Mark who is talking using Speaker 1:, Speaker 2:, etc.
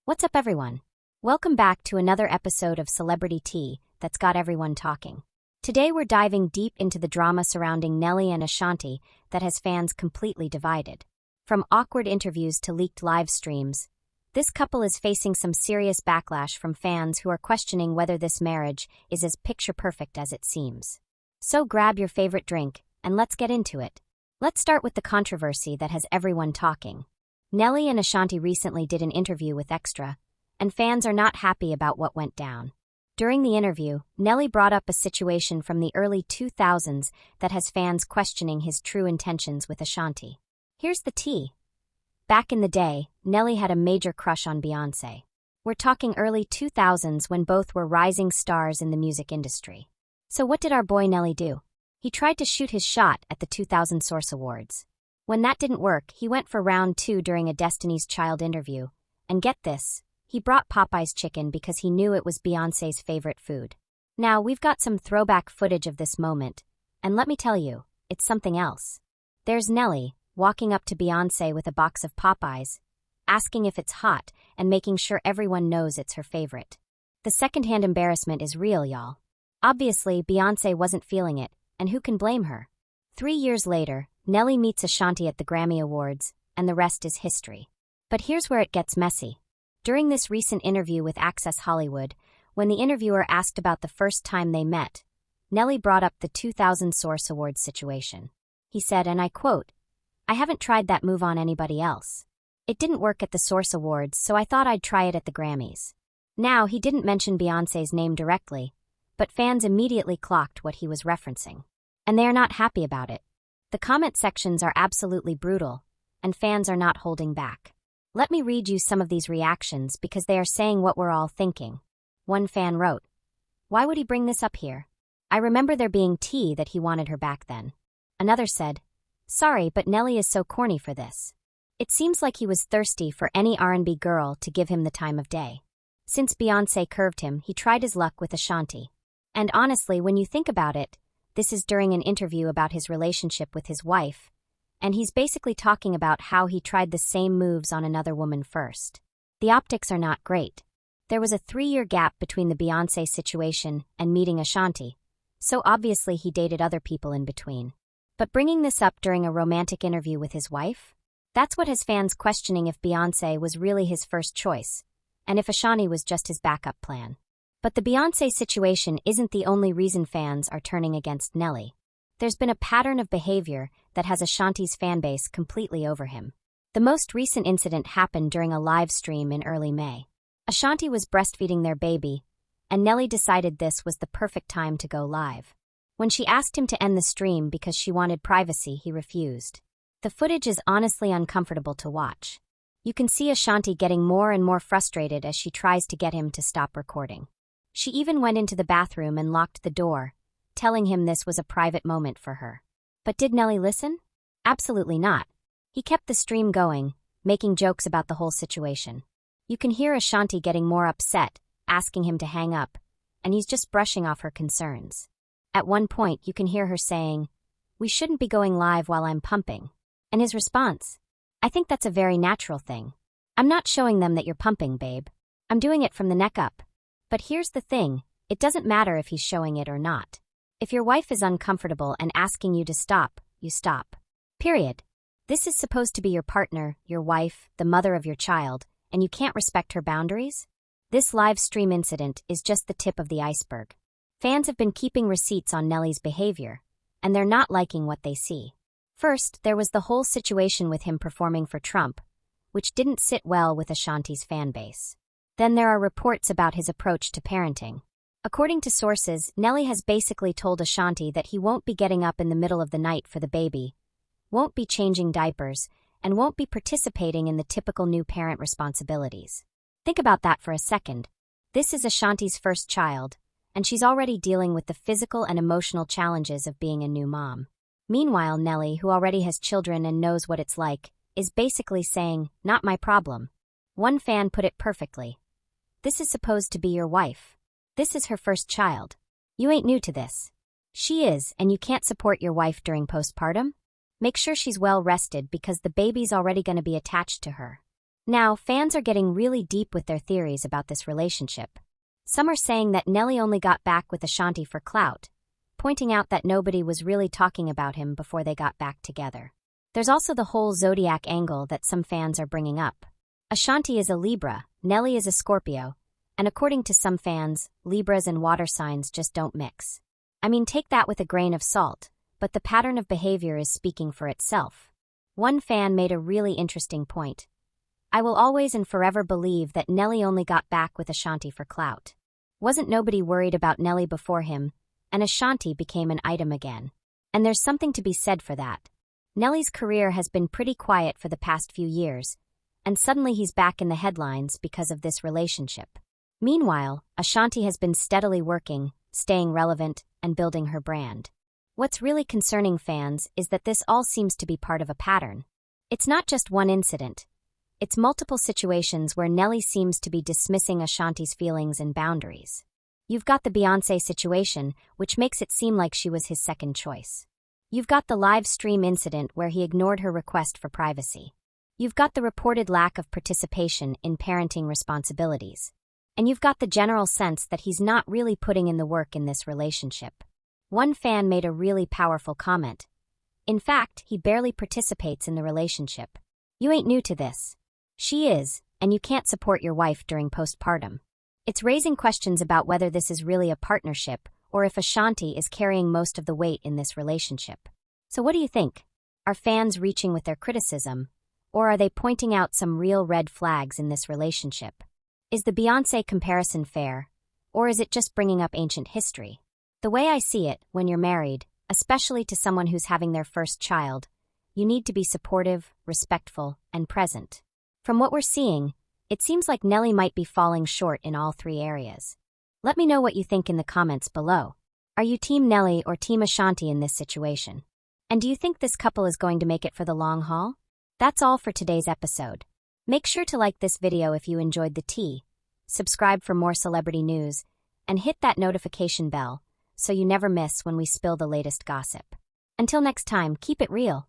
Speaker 1: What's up, everyone? Welcome back to another episode of Celebrity Tea that's got everyone talking. Today we're diving deep into the drama surrounding Nelly and Ashanti that has fans completely divided. From awkward interviews to leaked live streams, this couple is facing some serious backlash from fans who are questioning whether this marriage is as picture-perfect as it seems. So grab your favorite drink, and let's get into it. Let's start with the controversy that has everyone talking. Nelly and Ashanti recently did an interview with Extra, and fans are not happy about what went down. During the interview, Nelly brought up a situation from the early 2000s that has fans questioning his true intentions with Ashanti. Here's the tea. Back in the day, Nelly had a major crush on Beyoncé. We're talking early 2000s when both were rising stars in the music industry. So what did our boy Nelly do? He tried to shoot his shot at the 2000 Source Awards. When that didn't work, he went for round 2 during a Destiny's Child interview. And get this, he brought Popeye's chicken because he knew it was Beyoncé's favorite food. Now, we've got some throwback footage of this moment, and let me tell you, it's something else. There's Nelly, walking up to Beyoncé with a box of Popeyes, asking if it's hot and making sure everyone knows it's her favorite. The secondhand embarrassment is real, y'all. Obviously, Beyoncé wasn't feeling it, and who can blame her? 3 years later, Nelly meets Ashanti at the Grammy Awards, and the rest is history. But here's where it gets messy. During this recent interview with Access Hollywood, when the interviewer asked about the first time they met, Nelly brought up the 2000 Source Awards situation. He said, and I quote, "I haven't tried that move on anybody else. It didn't work at the Source Awards, so I thought I'd try it at the Grammys." Now, he didn't mention Beyoncé's name directly, but fans immediately clocked what he was referencing. And they are not happy about it. The comment sections are absolutely brutal, and fans are not holding back. Let me read you some of these reactions because they are saying what we're all thinking. One fan wrote, "Why would he bring this up here? I remember there being tea that he wanted her back then." Another said, "Sorry, but Nelly is so corny for this. It seems like he was thirsty for any R&B girl to give him the time of day. Since Beyoncé curved him, he tried his luck with Ashanti. And honestly, when you think about it, this is during an interview about his relationship with his wife, and he's basically talking about how he tried the same moves on another woman first. The optics are not great. There was a 3-year gap between the Beyoncé situation and meeting Ashanti, so obviously he dated other people in between. But bringing this up during a romantic interview with his wife? That's what has fans questioning if Beyoncé was really his first choice, and if Ashanti was just his backup plan. But the Beyoncé situation isn't the only reason fans are turning against Nelly. There's been a pattern of behavior that has Ashanti's fanbase completely over him. The most recent incident happened during a live stream in early May. Ashanti was breastfeeding their baby, and Nelly decided this was the perfect time to go live. When she asked him to end the stream because she wanted privacy, he refused. The footage is honestly uncomfortable to watch. You can see Ashanti getting more and more frustrated as she tries to get him to stop recording. She even went into the bathroom and locked the door, telling him this was a private moment for her. But did Nelly listen? Absolutely not. He kept the stream going, making jokes about the whole situation. You can hear Ashanti getting more upset, asking him to hang up, and he's just brushing off her concerns. At one point, you can hear her saying, "We shouldn't be going live while I'm pumping." And his response, "I think that's a very natural thing. I'm not showing them that you're pumping, babe. I'm doing it from the neck up." But here's the thing, it doesn't matter if he's showing it or not. If your wife is uncomfortable and asking you to stop, you stop. Period. This is supposed to be your partner, your wife, the mother of your child, and you can't respect her boundaries? This live stream incident is just the tip of the iceberg. Fans have been keeping receipts on Nelly's behavior, and they're not liking what they see. First, there was the whole situation with him performing for Trump, which didn't sit well with Ashanti's fanbase. Then there are reports about his approach to parenting. According to sources, Nelly has basically told Ashanti that he won't be getting up in the middle of the night for the baby, won't be changing diapers, and won't be participating in the typical new parent responsibilities. Think about that for a second. This is Ashanti's first child, and she's already dealing with the physical and emotional challenges of being a new mom. Meanwhile, Nelly, who already has children and knows what it's like, is basically saying, "Not my problem." One fan put it perfectly. "This is supposed to be your wife. This is her first child. You ain't new to this. She is, and you can't support your wife during postpartum? Make sure she's well rested because the baby's already going to be attached to her." Now, fans are getting really deep with their theories about this relationship. Some are saying that Nelly only got back with Ashanti for clout, pointing out that nobody was really talking about him before they got back together. There's also the whole zodiac angle that some fans are bringing up. Ashanti is a Libra, Nelly is a Scorpio, and according to some fans, Libras and water signs just don't mix. I mean, take that with a grain of salt, but the pattern of behavior is speaking for itself. One fan made a really interesting point. I will always and forever believe that Nelly only got back with Ashanti for clout. Wasn't nobody worried about Nelly before him, and Ashanti became an item again. And there's something to be said for that. Nelly's career has been pretty quiet for the past few years, and suddenly he's back in the headlines because of this relationship. Meanwhile, Ashanti has been steadily working, staying relevant, and building her brand. What's really concerning fans is that this all seems to be part of a pattern. It's not just one incident. It's multiple situations where Nelly seems to be dismissing Ashanti's feelings and boundaries. You've got the Beyoncé situation, which makes it seem like she was his second choice. You've got the live stream incident where he ignored her request for privacy. You've got the reported lack of participation in parenting responsibilities. And you've got the general sense that he's not really putting in the work in this relationship. One fan made a really powerful comment. In fact, he barely participates in the relationship. You ain't new to this. She is, and you can't support your wife during postpartum. It's raising questions about whether this is really a partnership or if Ashanti is carrying most of the weight in this relationship. So what do you think? Are fans reaching with their criticism, or are they pointing out some real red flags in this relationship? Is the Beyoncé comparison fair, or is it just bringing up ancient history? The way I see it, when you're married, especially to someone who's having their first child, you need to be supportive, respectful, and present. From what we're seeing, it seems like Nelly might be falling short in all three areas. Let me know what you think in the comments below. Are you Team Nelly or Team Ashanti in this situation? And do you think this couple is going to make it for the long haul? That's all for today's episode. Make sure to like this video if you enjoyed the tea, subscribe for more celebrity news, and hit that notification bell so you never miss when we spill the latest gossip. Until next time, keep it real.